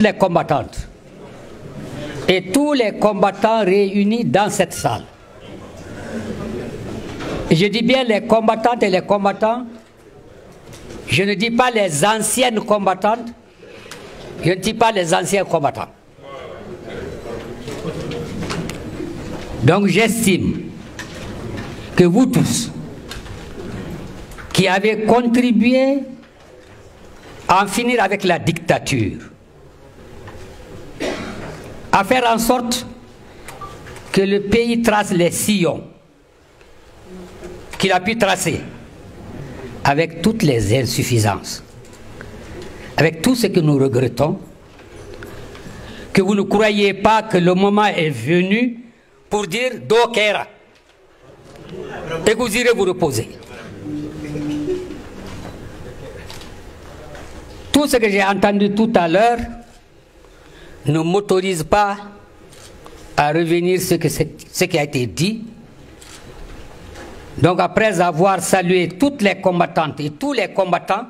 les combattantes et tous les combattants réunis dans cette salle. Et je dis bien les combattantes et les combattants, je ne dis pas les anciennes combattantes, je ne dis pas les anciens combattants. Donc j'estime que vous tous, qui avez contribué à en finir avec la dictature, à faire en sorte que le pays trace les sillons qu'il a pu tracer, avec toutes les insuffisances, avec tout ce que nous regrettons, que vous ne croyez pas que le moment est venu pour dire Dokera et que vous irez vous reposer. Tout ce que j'ai entendu tout à l'heure ne m'autorise pas à revenir sur ce qui a été dit. Donc après avoir salué toutes les combattantes et tous les combattants,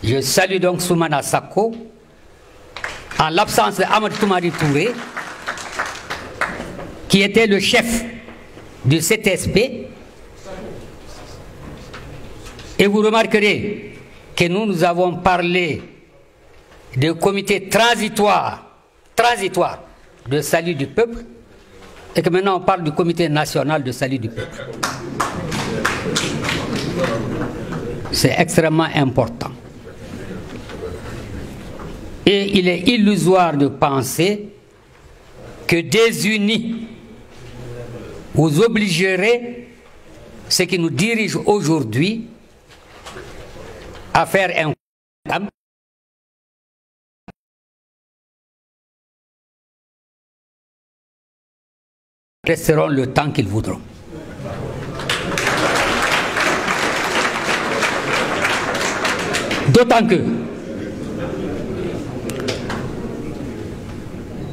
je salue donc Soumana Sako, en l'absence de Amadou Toumani Touré, qui était le chef du CTSP. Et vous remarquerez que nous avons parlé de comité transitoire de salut du peuple, et que maintenant on parle du comité national de salut du peuple. C'est extrêmement important. Et il est illusoire de penser que désunis, vous obligerez ceux qui nous dirigent aujourd'hui à faire un resteront le temps qu'ils voudront. D'autant que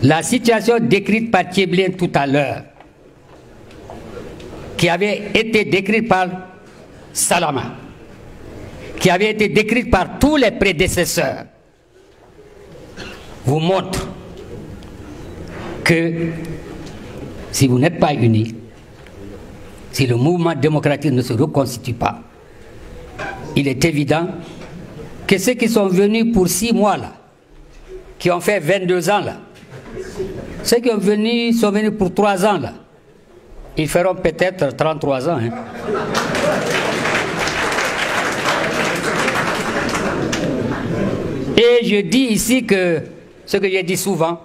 la situation décrite par Thieblin tout à l'heure, qui avait été décrite par Salama, qui avait été décrite par tous les prédécesseurs, vous montre que si vous n'êtes pas unis, si le mouvement démocratique ne se reconstitue pas, il est évident que ceux qui sont venus pour 6 mois là, qui ont fait 22 ans là, ceux qui sont venus pour 3 ans là, ils feront peut-être 33 ans. Hein. Et je dis ici que ce que j'ai dit souvent,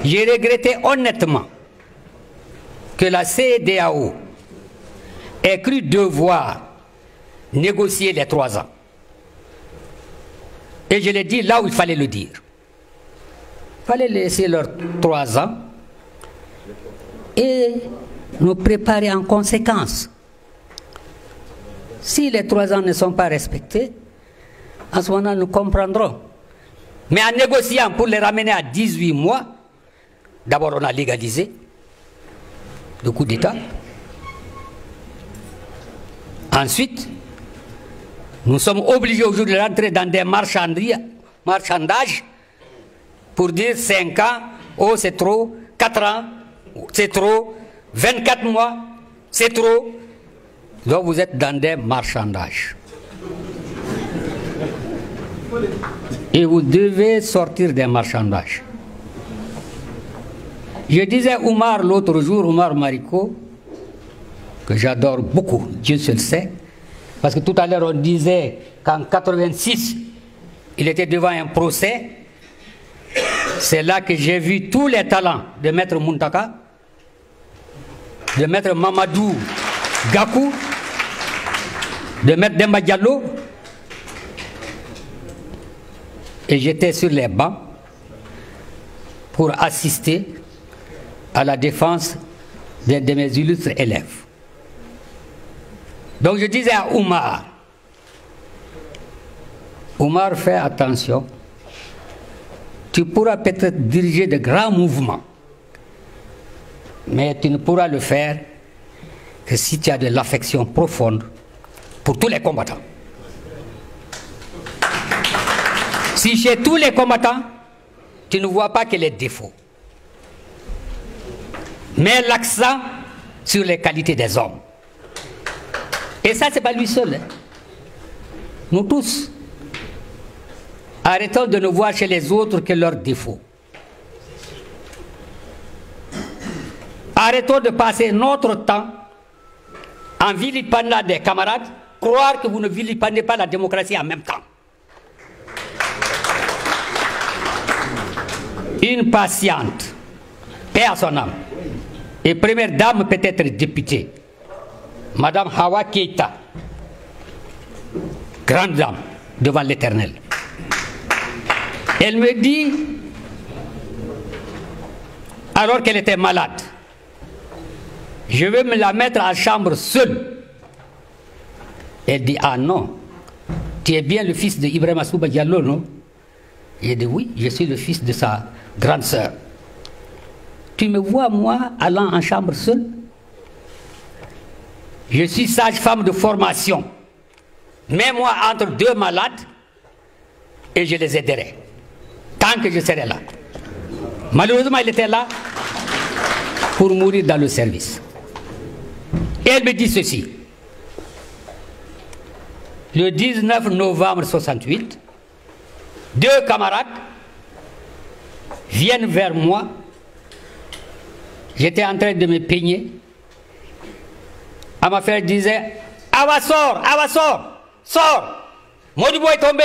j'ai regretté honnêtement que la CEDEAO ait cru devoir négocier les 3 ans. Et je l'ai dit là où il fallait le dire. Il fallait laisser leurs 3 ans et nous préparer en conséquence. Si les 3 ans ne sont pas respectés, en ce moment nous comprendrons. Mais en négociant pour les ramener à 18 mois, d'abord on a légalisé le coup d'État. Ensuite, nous sommes obligés aujourd'hui de rentrer dans des marchandages pour dire 5 ans, oh c'est trop, 4 ans, c'est trop, 24 mois, c'est trop. Donc vous êtes dans des marchandages. Et vous devez sortir des marchandages. Je disais Oumar l'autre jour, Oumar Mariko, que j'adore beaucoup, Dieu seul sait, parce que tout à l'heure on disait qu'en 86, il était devant un procès. C'est là que j'ai vu tous les talents de Maître Muntaka, de Maître Mamadou Gakou, de Maître Demba Diallo. Et j'étais sur les bancs pour assister à la défense de mes illustres élèves. Donc je disais à Oumar, fais attention, tu pourras peut-être diriger de grands mouvements, mais tu ne pourras le faire que si tu as de l'affection profonde pour tous les combattants. Si chez tous les combattants, tu ne vois pas que les défauts, mets l'accent sur les qualités des hommes. Et ça, c'est pas lui seul. Hein. Nous tous, arrêtons de ne voir chez les autres que leurs défauts. Arrêtons de passer notre temps en vilipendant des camarades, croire que vous ne vilipendez pas la démocratie en même temps. Une patiente, paix à son âme, et première dame peut-être députée, Madame Hawa Keïta, grande dame devant l'Éternel. Elle me dit, alors qu'elle était malade, je vais me la mettre en chambre seule. Elle dit, ah non, tu es bien le fils de Ibrahima Souba Diallo, non? J'ai dit, oui, je suis le fils de sa grande sœur. Tu me vois, moi, allant en chambre seule? Je suis sage-femme de formation. Mets-moi entre deux malades et je les aiderai. Tant que je serai là. Malheureusement, il était là pour mourir dans le service. Et elle me dit ceci. Le 19 novembre 68, deux camarades viennent vers moi. J'étais en train de me peigner. Ma frère disait, Awa sors, Modibo est tombé.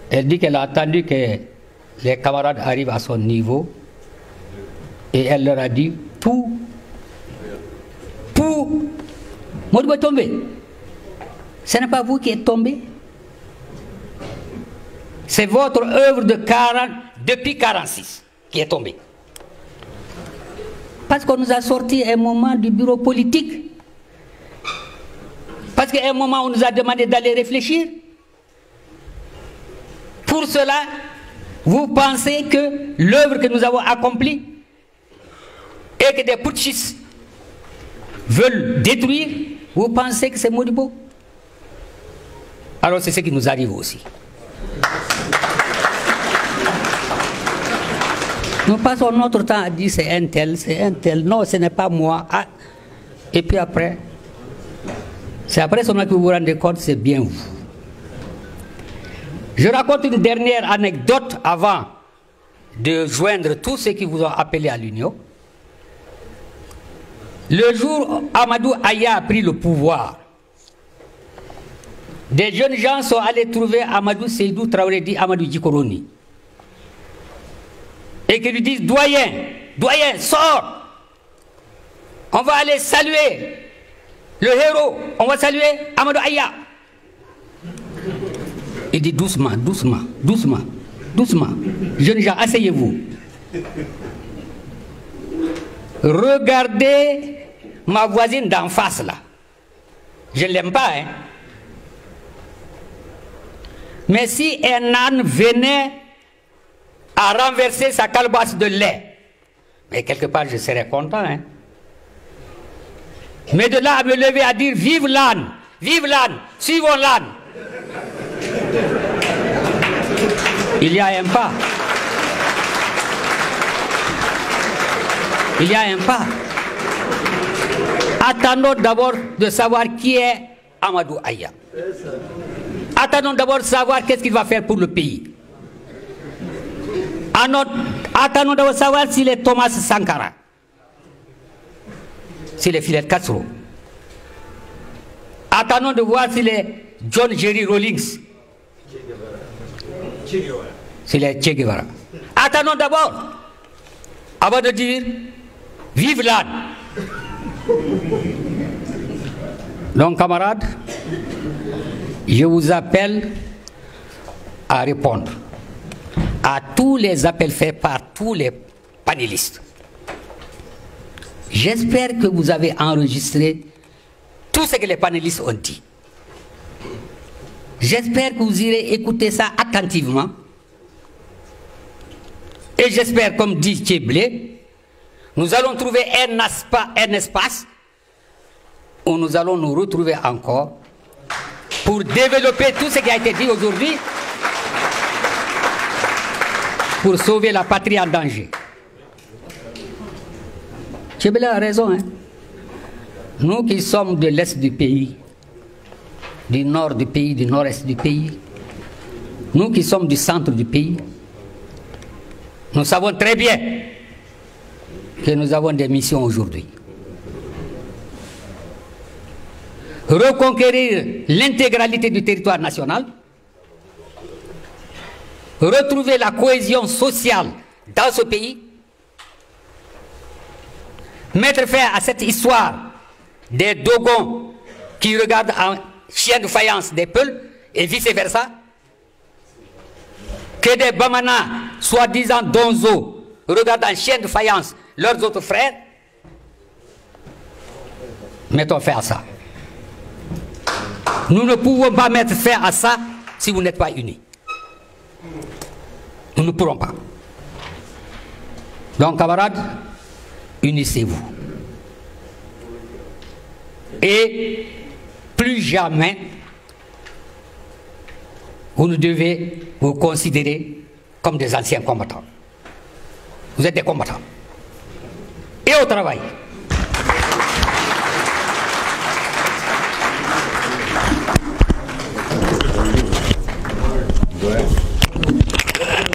Elle dit qu'elle a attendu que les camarades arrivent à son niveau et elle leur a dit, Pou, Modibo est tombé. Ce n'est pas vous qui êtes tombé. C'est votre œuvre de 40, depuis 46 qui est tombée. Parce qu'on nous a sorti un moment du bureau politique. Parce qu'à un moment, on nous a demandé d'aller réfléchir. Pour cela, vous pensez que l'œuvre que nous avons accomplie et que des putschistes veulent détruire, vous pensez que c'est Modibo? Alors c'est ce qui nous arrive aussi. Nous passons notre temps à dire c'est un tel. Non, ce n'est pas moi. Ah. Et puis après, c'est après seulement que vous vous rendez compte, c'est bien vous. Je raconte une dernière anecdote avant de joindre tous ceux qui vous ont appelé à l'union. Le jour où Amadou Aya a pris le pouvoir, des jeunes gens sont allés trouver Amadou Seydou Traoré dit Amadou Djikoroni. Et qui lui disent, doyen, sors. On va aller saluer le héros. On va saluer Amadou Aya. Il dit, doucement. Jeunes gens, asseyez-vous. Regardez ma voisine d'en face là. Je ne l'aime pas, hein. Mais si un âne venait à renverser sa calebasse de lait, mais quelque part je serais content, hein. Mais de là à me lever à dire vive l'âne, suivons l'âne. Il y a un pas. Attendons d'abord de savoir qui est Amadou Aya. Attendons d'abord de savoir qu'est-ce qu'il va faire pour le pays. Attendons d'abord de savoir s'il est Thomas Sankara, s'il est Fidel Castro. Attendons de voir s'il est John Jerry Rawlings, s'il est Che Guevara. Attendons d'abord, avant de dire vive l'âne. Donc camarades, je vous appelle à répondre à tous les appels faits par tous les panélistes. J'espère que vous avez enregistré tout ce que les panélistes ont dit. J'espère que vous irez écouter ça attentivement. Et j'espère, comme dit Tcheblé, nous allons trouver un espace où nous allons nous retrouver encore pour développer tout ce qui a été dit aujourd'hui, pour sauver la patrie en danger. Tchébéla a raison, hein. Nous qui sommes de l'est du pays, du nord du pays, du nord-est du pays, nous qui sommes du centre du pays, nous savons très bien que nous avons des missions aujourd'hui. Reconquérir l'intégralité du territoire national, retrouver la cohésion sociale dans ce pays, mettre fin à cette histoire des Dogons qui regardent en chien de faïence des Peuls et vice-versa, que des Bamana, soi-disant Donzo, regardent en chien de faïence leurs autres frères. Mettons fin à ça. Nous ne pouvons pas mettre fin à ça si vous n'êtes pas unis. Nous ne pourrons pas. Donc, camarades, unissez-vous. Et plus jamais, vous ne devez vous considérer comme des anciens combattants. Vous êtes des combattants. Et au travail.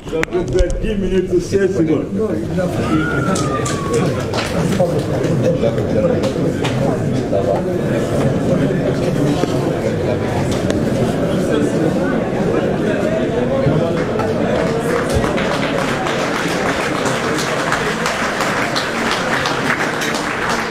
Ça peut faire 10 minutes ou 16 secondes.